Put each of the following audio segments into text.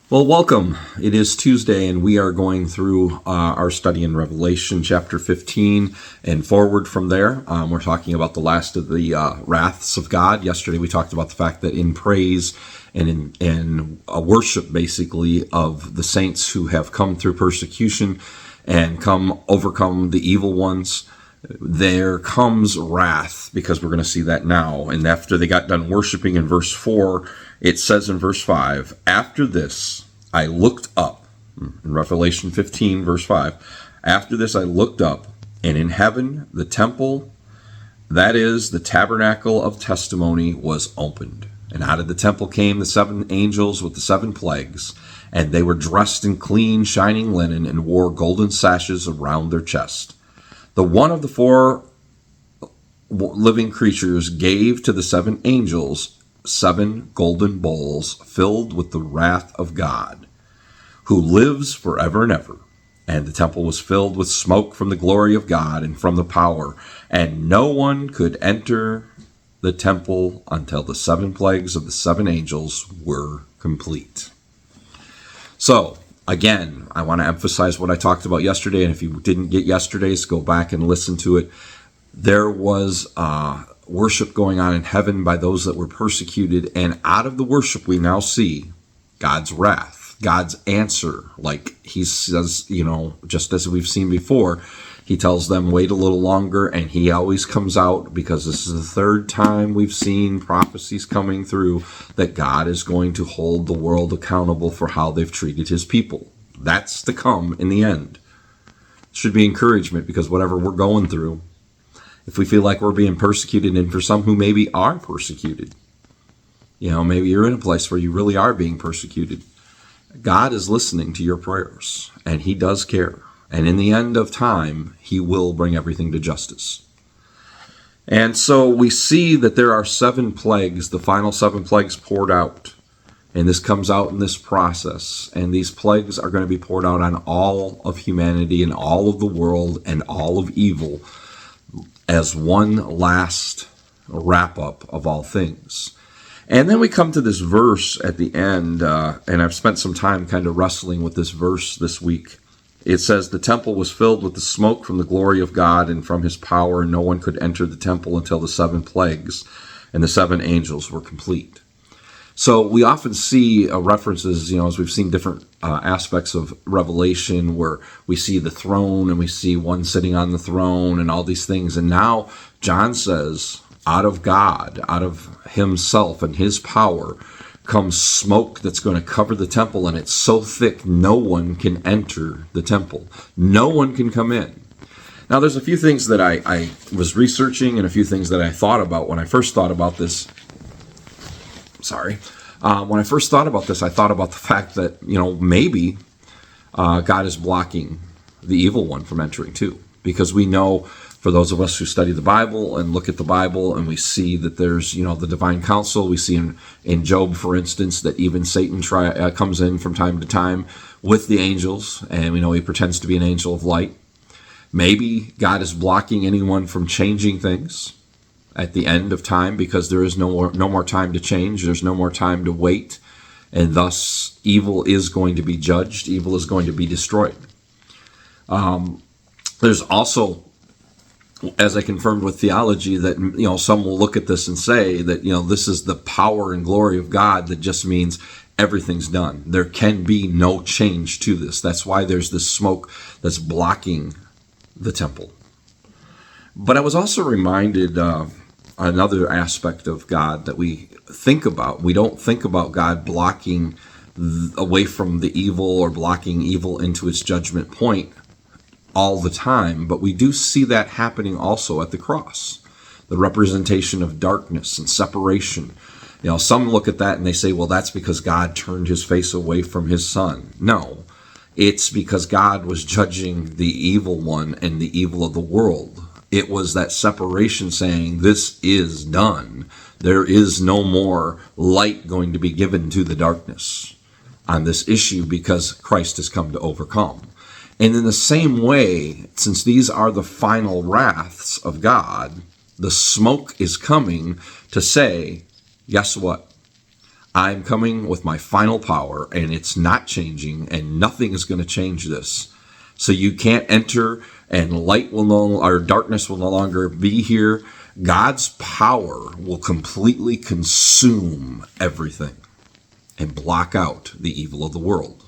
Well, welcome. It is Tuesday, and we are going through our study in Revelation chapter 15 and forward from there. We're talking about the last of the wraths of God. Yesterday, we talked about the fact that in praise and in worship, basically, of the saints who have come through persecution and overcome the evil ones, there comes wrath, because we're going to see that now. And after they got done worshiping in verse 4, it says in verse 5, after this I looked up, in Revelation 15, verse 5, after this I looked up, and in heaven the temple, that is, the tabernacle of testimony, was opened. And out of the temple came the 7 angels with the 7 plagues, and they were dressed in clean, shining linen, and wore golden sashes around their chest. The one of the 4 living creatures gave to the 7 angels 7 golden bowls filled with the wrath of God, who lives forever and ever. And the temple was filled with smoke from the glory of God and from the power, and no one could enter the temple until the 7 plagues of the 7 angels were complete. So, again, I want to emphasize what I talked about yesterday, and if you didn't get yesterday's, go back and listen to it. There was worship going on in heaven by those that were persecuted, and out of the worship we now see God's wrath, God's answer. Like he says, just as we've seen before, he tells them wait a little longer, and he always comes out, because this is the 3rd time we've seen prophecies coming through that God is going to hold the world accountable for how they've treated his people. That's to come in the end. It should be encouragement, because whatever we're going through, if we feel like we're being persecuted, and for some who maybe are persecuted, maybe you're in a place where you really are being persecuted, God is listening to your prayers, and he does care. And in the end of time, he will bring everything to justice. And so we see that there are 7 plagues, the final 7 plagues poured out. And this comes out in this process. And these plagues are going to be poured out on all of humanity and all of the world and all of evil, as one last wrap-up of all things. And then we come to this verse at the end, and I've spent some time kind of wrestling with this verse this week. It says, the temple was filled with the smoke from the glory of God and from his power, and no one could enter the temple until the 7 plagues and the 7 angels were complete. So we often see references, as we've seen different aspects of Revelation, where we see the throne and we see one sitting on the throne and all these things. And now John says, out of God, out of himself and his power, comes smoke that's going to cover the temple, and it's so thick no one can enter the temple. No one can come in. Now there's a few things that I was researching, and a few things that I thought about when I first thought about this. When I first thought about this, I thought about the fact that, maybe God is blocking the evil one from entering too. Because we know, for those of us who study the Bible and look at the Bible, and we see that there's, the divine council. We see in Job, for instance, that even Satan comes in from time to time with the angels, and we know he pretends to be an angel of light. Maybe God is blocking anyone from changing things at the end of time, because there is no more time to change. There's no more time to wait, and thus evil is going to be judged. Evil is going to be destroyed. There's also, as I confirmed with theology, that some will look at this and say that this is the power and glory of God, that just means everything's done. There can be no change to this. That's why there's this smoke that's blocking the temple. But I was also reminded another aspect of God that we think about. We don't think about God blocking away from the evil or blocking evil into its judgment point all the time, but we do see that happening also at the cross. The representation of darkness and separation. Some look at that and they say, well, that's because God turned his face away from his son. No, it's because God was judging the evil one and the evil of the world. It was that separation saying, this is done. There is no more light going to be given to the darkness on this issue, because Christ has come to overcome. And in the same way, since these are the final wraths of God, the smoke is coming to say, guess what? I'm coming with my final power, and it's not changing, and nothing is going to change this. So you can't enter, and darkness will no longer be here. God's power will completely consume everything and block out the evil of the world.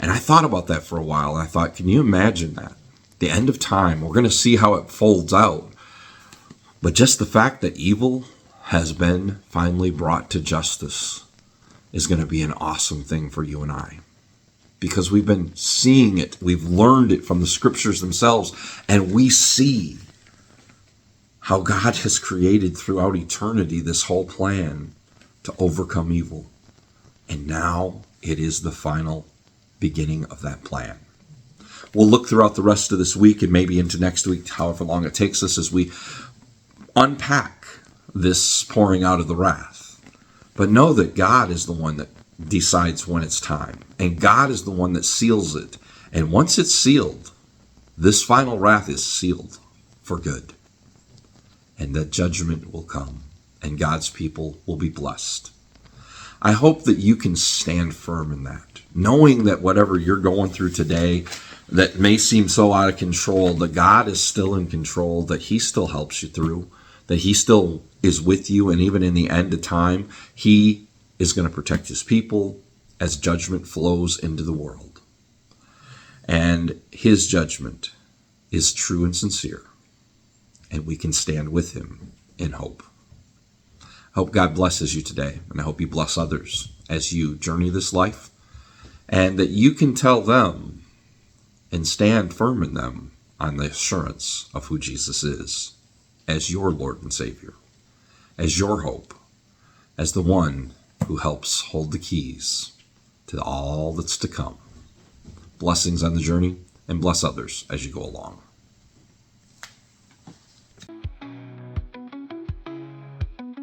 And I thought about that for a while, and I thought, can you imagine that? The end of time, we're going to see how it folds out. But just the fact that evil has been finally brought to justice is going to be an awesome thing for you and I. Because we've been seeing it, we've learned it from the scriptures themselves, and we see how God has created throughout eternity this whole plan to overcome evil. And now it is the final beginning of that plan. We'll look throughout the rest of this week and maybe into next week, however long it takes us, as we unpack this pouring out of the wrath. But know that God is the one that decides when it's time. And God is the one that seals it. And once it's sealed, this final wrath is sealed for good. And that judgment will come. And God's people will be blessed. I hope that you can stand firm in that. Knowing that whatever you're going through today that may seem so out of control, that God is still in control, that He still helps you through, that He still is with you, and even in the end of time, He is going to protect His people as judgment flows into the world. And His judgment is true and sincere, and we can stand with Him in hope. I hope God blesses you today, and I hope you bless others as you journey this life, and that you can tell them and stand firm in them on the assurance of who Jesus is as your Lord and Savior, as your hope, as the one who helps hold the keys to all that's to come. Blessings on the journey, and bless others as you go along.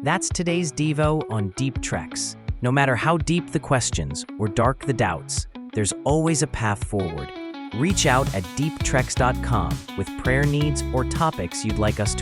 That's today's Devo on Deep Treks. No matter how deep the questions or dark the doubts, there's always a path forward. Reach out at deeptreks.com with prayer needs or topics you'd like us to